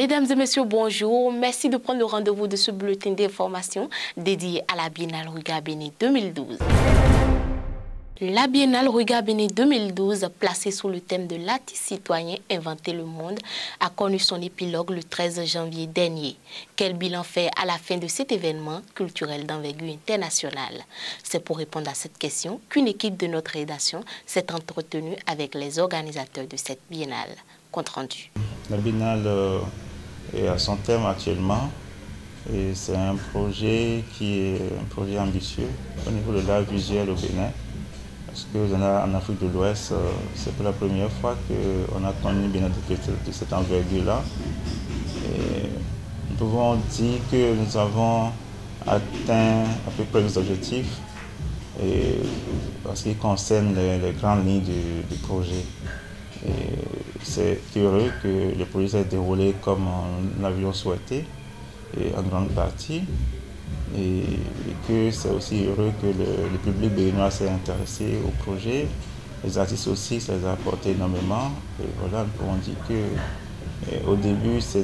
Mesdames et messieurs, bonjour. Merci de prendre le rendez-vous de ce bulletin d'information dédié à la Biennale Ruga Bénin 2012. La Biennale Ruga Bénin 2012, placée sous le thème de l'artiste citoyen inventer le monde, a connu son épilogue le 13 janvier dernier. Quel bilan fait à la fin de cet événement culturel d'envergure internationale? C'est pour répondre à cette question qu'une équipe de notre rédaction s'est entretenue avec les organisateurs de cette Biennale. Compte rendu. La Biennale est à son thème actuellement et c'est un projet qui est un projet ambitieux au niveau de l'art visuel au Bénin. Parce que en Afrique de l'Ouest, c'est pour la première fois qu'on a connu une Biennale de cette envergure-là. Nous pouvons dire que nous avons atteint à peu près les objectifs en ce qui concerne les grandes lignes du projet. C'est heureux que le projet s'est déroulé comme nous l'avions souhaité, et en grande partie. Et que c'est aussi heureux que le public béninois s'est intéressé au projet. Les artistes aussi, ça les a apporté énormément. Et voilà, nous pouvons dire qu'au début, c'est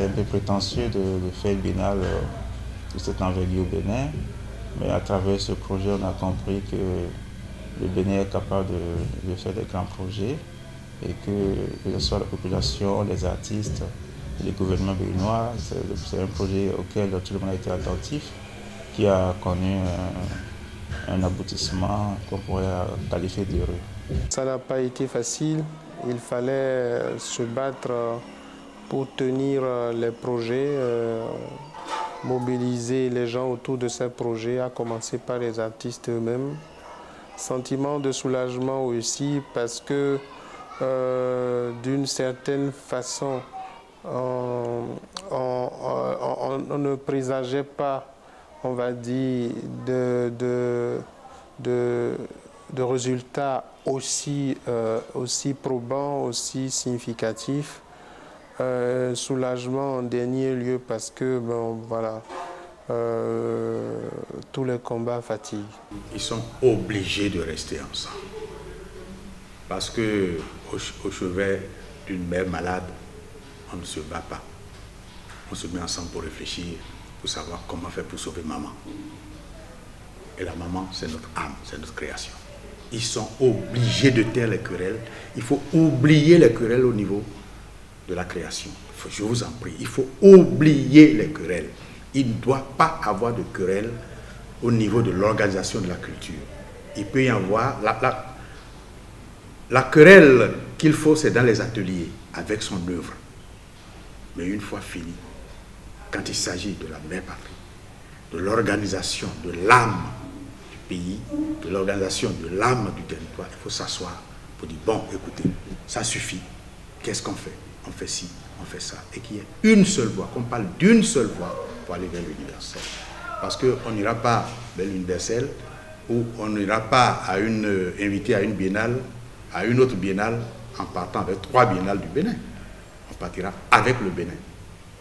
un peu prétentieux de faire une biennale de cette envergure au Bénin. Mais à travers ce projet, on a compris que le Bénin est capable de faire des grands projets et que ce soit la population, les artistes, les gouvernements béninois, c'est un projet auquel tout le monde a été attentif, qui a connu un aboutissement qu'on pourrait qualifier d'heureux. Ça n'a pas été facile, il fallait se battre pour tenir les projets, mobiliser les gens autour de ces projets, à commencer par les artistes eux-mêmes. Sentiment de soulagement aussi parce que d'une certaine façon, on ne présageait pas, on va dire, de résultats aussi probants, aussi significatifs. Soulagement en dernier lieu parce que, bon, voilà, tous les combats fatiguent. Ils sont obligés de rester ensemble. Parce que au chevet d'une mère malade, on ne se bat pas. On se met ensemble pour réfléchir, pour savoir comment faire pour sauver maman. Et la maman, c'est notre âme, c'est notre création. Ils sont obligés de taire les querelles. Il faut oublier les querelles au niveau de la création. Je vous en prie, il faut oublier les querelles. Il ne doit pas avoir de querelles au niveau de l'organisation de la culture. Il peut y avoir... La querelle qu'il faut, c'est dans les ateliers, avec son œuvre. Mais une fois fini, quand il s'agit de la mère patrie, de l'organisation de l'âme du pays, de l'organisation de l'âme du territoire, il faut s'asseoir pour dire, bon, écoutez, ça suffit. Qu'est-ce qu'on fait? On fait ci, on fait ça. Et qu'il y ait une seule voix, qu'on parle d'une seule voix pour aller vers l'universel. Parce qu'on n'ira pas vers l'universel ou on n'ira pas invité à une biennale, à une autre biennale en partant avec 3 biennales du Bénin. On partira avec le Bénin.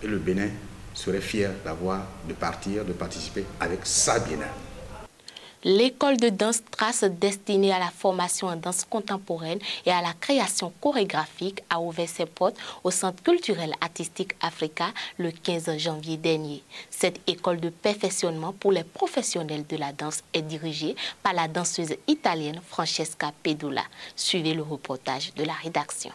Et le Bénin serait fier de participer avec sa biennale. L'école de danse Trace, destinée à la formation en danse contemporaine et à la création chorégraphique, a ouvert ses portes au Centre culturel artistique Africa le 15 janvier dernier. Cette école de perfectionnement pour les professionnels de la danse est dirigée par la danseuse italienne Francesca Pedula. Suivez le reportage de la rédaction.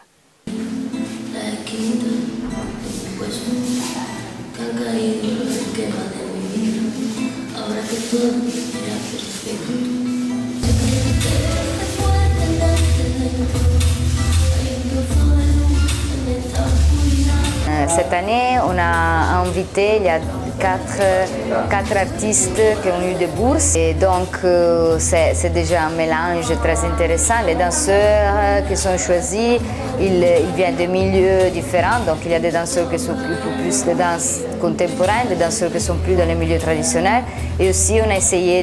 Cette année, on a invité, il y a quatre artistes qui ont eu des bourses. Et donc, c'est déjà un mélange très intéressant. Les danseurs qui sont choisis, ils viennent de milieux différents. Donc, il y a des danseurs qui sont plus de danse contemporaine, des danseurs qui sont plus dans les milieux traditionnels. Et aussi, on a essayé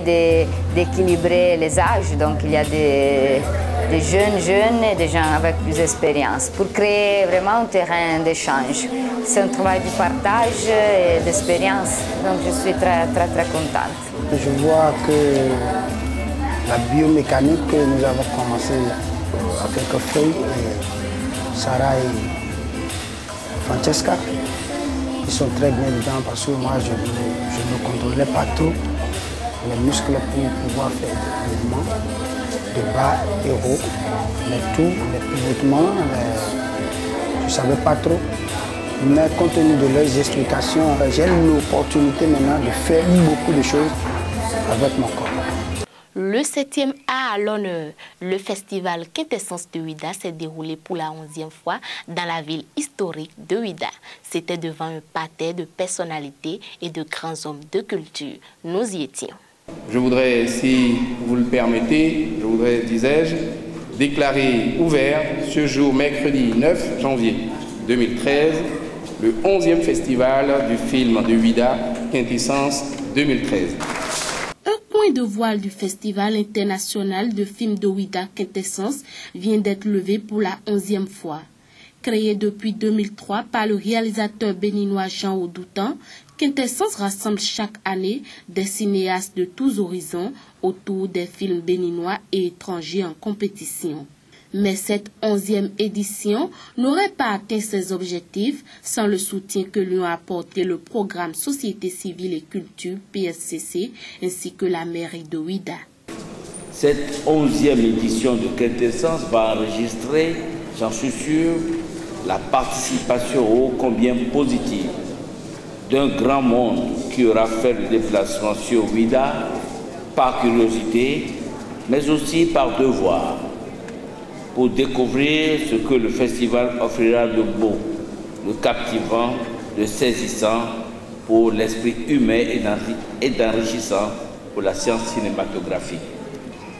d'équilibrer les âges. Donc, il y a des jeunes et des gens avec plus d'expérience pour créer vraiment un terrain d'échange. C'est un travail de partage et d'expérience, donc je suis très contente. Je vois que la biomécanique que nous avons commencé à quelques feuilles, Sarah Francesca. Ils sont très bien dedans parce que moi, je ne contrôlais pas trop les muscles pour pouvoir faire des mouvements de bas et haut, mais tout, les pivotements, je ne savais pas trop. Mais compte tenu de leurs explications, j'ai l'opportunité maintenant de faire beaucoup de choses avec mon corps. Le 7e A à l'honneur, le festival Quintessence de Ouidah s'est déroulé pour la 11e fois dans la ville historique de Ouidah. C'était devant un parterre de personnalités et de grands hommes de culture. Nous y étions. Je voudrais, si vous le permettez, disais-je, déclarer ouvert ce jour, mercredi 9 janvier 2013, le 11e festival du film de Ouidah, Quintessence 2013. Un point de voile du Festival international de films de Ouidah Quintessence vient d'être levé pour la 11e fois. Créé depuis 2003 par le réalisateur béninois Jean Audoutan, Quintessence rassemble chaque année des cinéastes de tous horizons autour des films béninois et étrangers en compétition. Mais cette 11e édition n'aurait pas atteint ses objectifs sans le soutien que lui a apporté le programme Société civile et culture PSCC ainsi que la mairie de Ouidah. Cette 11e édition de Quintessence va enregistrer, j'en suis sûr, la participation ô combien positive d'un grand monde qui aura fait le déplacement sur Ouidah par curiosité, mais aussi par devoir, pour découvrir ce que le festival offrira de beau, de captivant, de saisissant pour l'esprit humain et d'enrichissant pour la science cinématographique.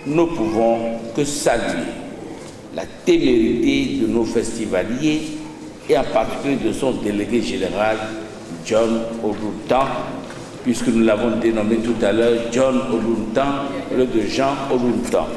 Nous ne pouvons que saluer la témérité de nos festivaliers et en particulier de son délégué général, John Audoutan, puisque nous l'avons dénommé tout à l'heure John Audoutan, le de Jean Audoutan.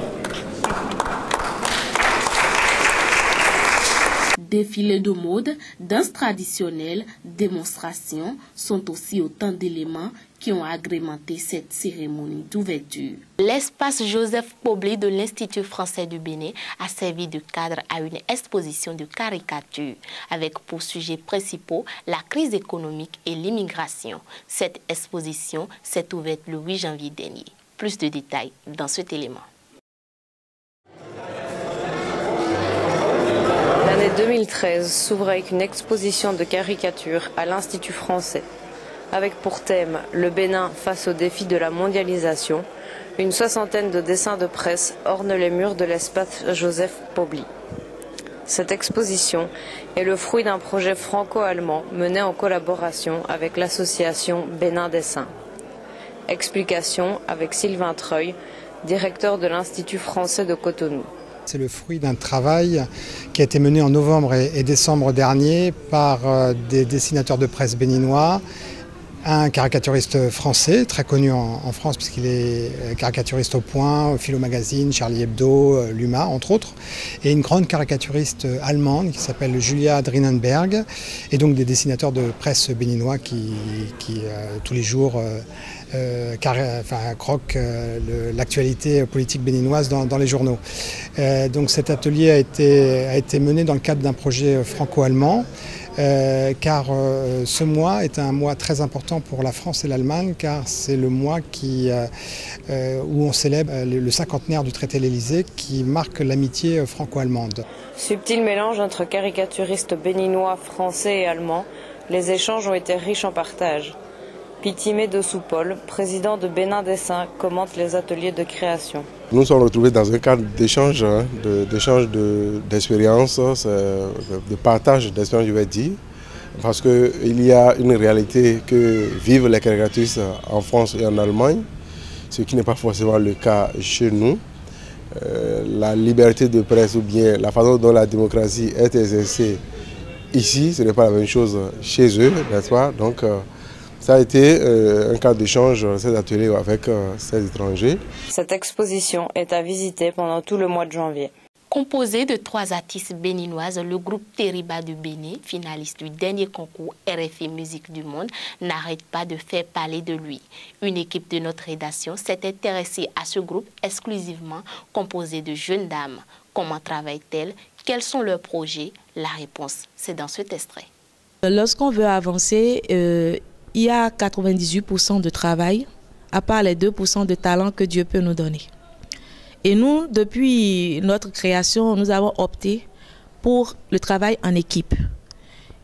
Défilés de mode, danse traditionnelle, démonstrations sont aussi autant d'éléments qui ont agrémenté cette cérémonie d'ouverture. L'espace Joseph Pobli de l'Institut français du Bénin a servi de cadre à une exposition de caricatures avec pour sujets principaux la crise économique et l'immigration. Cette exposition s'est ouverte le 8 janvier dernier. Plus de détails dans cet élément. L'année 2013 s'ouvre avec une exposition de caricatures à l'Institut français. Avec pour thème le Bénin face aux défis de la mondialisation, une soixantaine de dessins de presse ornent les murs de l'espace Joseph Pobli. Cette exposition est le fruit d'un projet franco-allemand mené en collaboration avec l'association Bénin Dessin. Explication avec Sylvain Treuil, directeur de l'Institut français de Cotonou. C'est le fruit d'un travail qui a été mené en novembre et décembre dernier par des dessinateurs de presse béninois, un caricaturiste français très connu en France puisqu'il est caricaturiste au Point, au Philo Magazine, Charlie Hebdo, Luma entre autres, et une grande caricaturiste allemande qui s'appelle Julia Drinenberg, et donc des dessinateurs de presse béninois qui tous les jours croquent l'actualité politique béninoise dans les journaux. Donc cet atelier a été mené dans le cadre d'un projet franco-allemand. Car ce mois est un mois très important pour la France et l'Allemagne, car c'est le mois où on célèbre le cinquantenaire du traité de l'Élysée qui marque l'amitié franco-allemande. Subtil mélange entre caricaturistes béninois, français et allemands, les échanges ont été riches en partage. Pitimé de Soupol, président de Bénin Dessin, commente les ateliers de création. Nous nous sommes retrouvés dans un cadre d'échange, d'expériences, de partage d'expériences, je vais dire, parce qu'il y a une réalité que vivent les caricaturistes en France et en Allemagne, ce qui n'est pas forcément le cas chez nous. La liberté de presse ou bien la façon dont la démocratie est exercée ici, ce n'est pas la même chose chez eux, n'est-ce pas? Donc, ça a été un cadre d'échange, cet atelier avec ces étrangers. Cette exposition est à visiter pendant tout le mois de janvier. Composé de 3 artistes béninoises, le groupe Teriba du Bénin, finaliste du dernier concours RFI Musique du Monde, n'arrête pas de faire parler de lui. Une équipe de notre rédaction s'est intéressée à ce groupe exclusivement composé de jeunes dames. Comment travaillent-elles? Quels sont leurs projets? La réponse, c'est dans cet extrait. Lorsqu'on veut avancer, il y a 98% de travail, à part les 2% de talent que Dieu peut nous donner. Et nous, depuis notre création, nous avons opté pour le travail en équipe.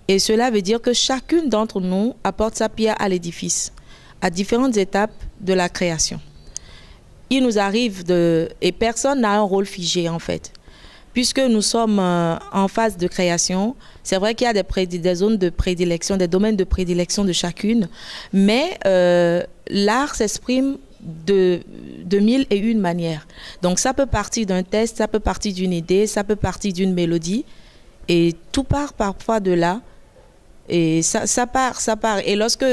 Et cela veut dire que chacune d'entre nous apporte sa pierre à l'édifice, à différentes étapes de la création. Il nous arrive et personne n'a un rôle figé en fait. Puisque nous sommes en phase de création, c'est vrai qu'il y a des zones de prédilection, des domaines de prédilection de chacune, mais l'art s'exprime de 1001 manières. Donc ça peut partir d'un test, ça peut partir d'une idée, ça peut partir d'une mélodie, et tout part parfois de là. Et ça part. Et lorsque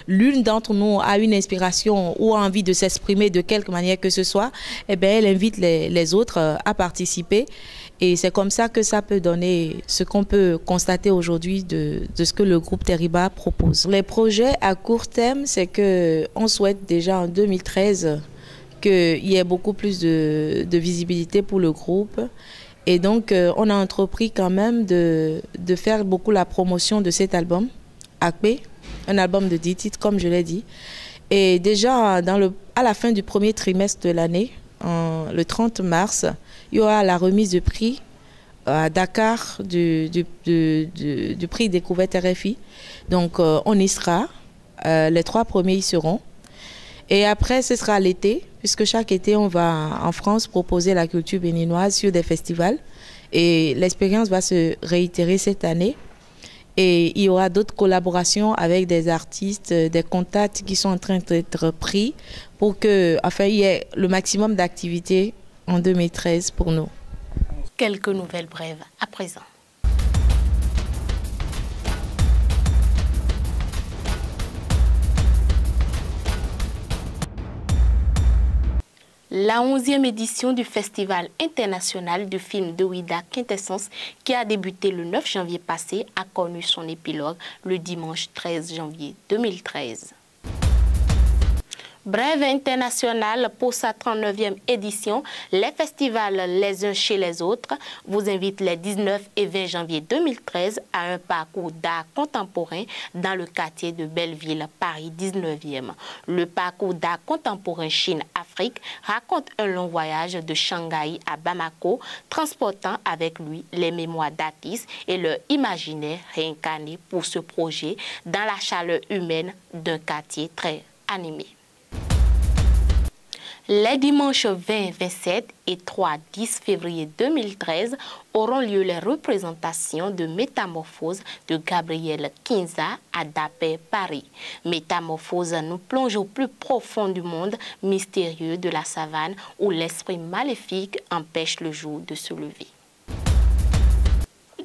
l'une d'entre nous a une inspiration ou a envie de s'exprimer de quelque manière que ce soit, eh bien, elle invite les autres à participer. Et c'est comme ça que ça peut donner ce qu'on peut constater aujourd'hui de ce que le groupe Teriba propose. Les projets à court terme, c'est qu'on souhaite déjà en 2013 qu'il y ait beaucoup plus de visibilité pour le groupe. Et donc, on a entrepris quand même de faire beaucoup la promotion de cet album, Akpe, un album de 10 titres, comme je l'ai dit. Et déjà, à la fin du premier trimestre de l'année, le 30 mars, il y aura la remise de prix à Dakar du prix Découverte RFI. Donc, on y sera. Les 3 premiers y seront. Et après, ce sera l'été, puisque chaque été, on va en France proposer la culture béninoise sur des festivals. Et l'expérience va se réitérer cette année. Et il y aura d'autres collaborations avec des artistes, des contacts qui sont en train d'être pris pour qu'il y ait le maximum d'activités en 2013 pour nous. Quelques nouvelles brèves à présent. La 11e édition du Festival international du film de Ouidah Quintessence, qui a débuté le 9 janvier passé, a connu son épilogue le dimanche 13 janvier 2013. Brève internationale pour sa 39e édition, les festivals les uns chez les autres vous invitent les 19 et 20 janvier 2013 à un parcours d'art contemporain dans le quartier de Belleville, Paris 19e. Le parcours d'art contemporain Chine-Afrique raconte un long voyage de Shanghai à Bamako, transportant avec lui les mémoires d'artistes et leur imaginaire réincarné pour ce projet dans la chaleur humaine d'un quartier très animé. Les dimanches 20, 27 et 3, 10 février 2013 auront lieu les représentations de Métamorphose de Gabriel Kinza à Dapper, Paris. Métamorphose nous plonge au plus profond du monde mystérieux de la savane où l'esprit maléfique empêche le jour de se lever.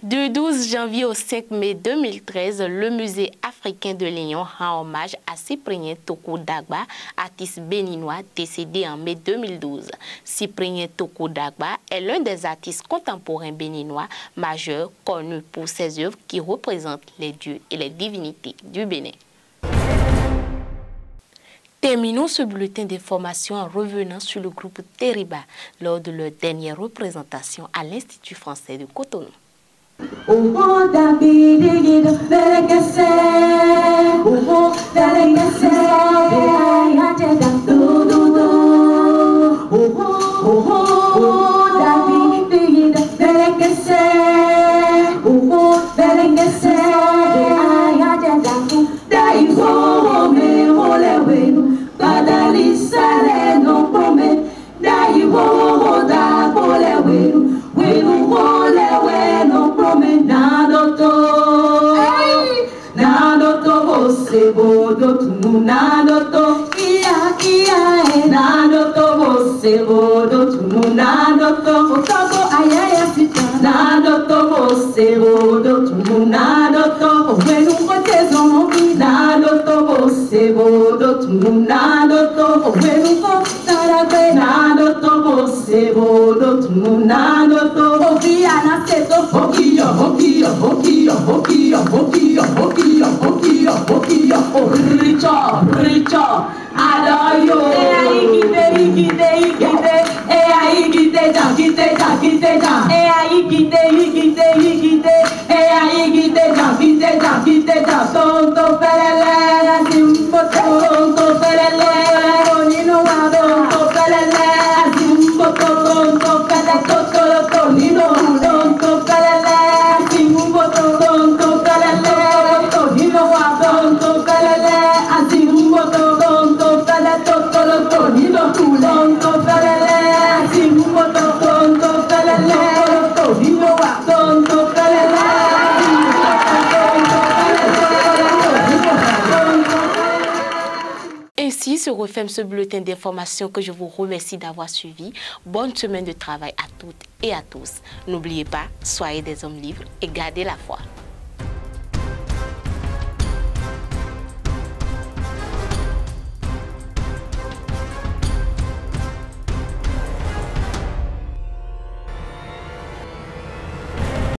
Du 12 janvier au 5 mai 2013, le musée africain de Lyon rend hommage à Cyprien Toko Dagba, artiste béninois décédé en mai 2012. Cyprien Toko Dagba est l'un des artistes contemporains béninois majeurs connus pour ses œuvres qui représentent les dieux et les divinités du Bénin. Terminons ce bulletin d'information en revenant sur le groupe Teriba lors de leur dernière représentation à l'Institut français de Cotonou. Ainsi se referme ce bulletin d'information que je vous remercie d'avoir suivi. Bonne semaine de travail à toutes et à tous. N'oubliez pas, soyez des hommes libres et gardez la foi.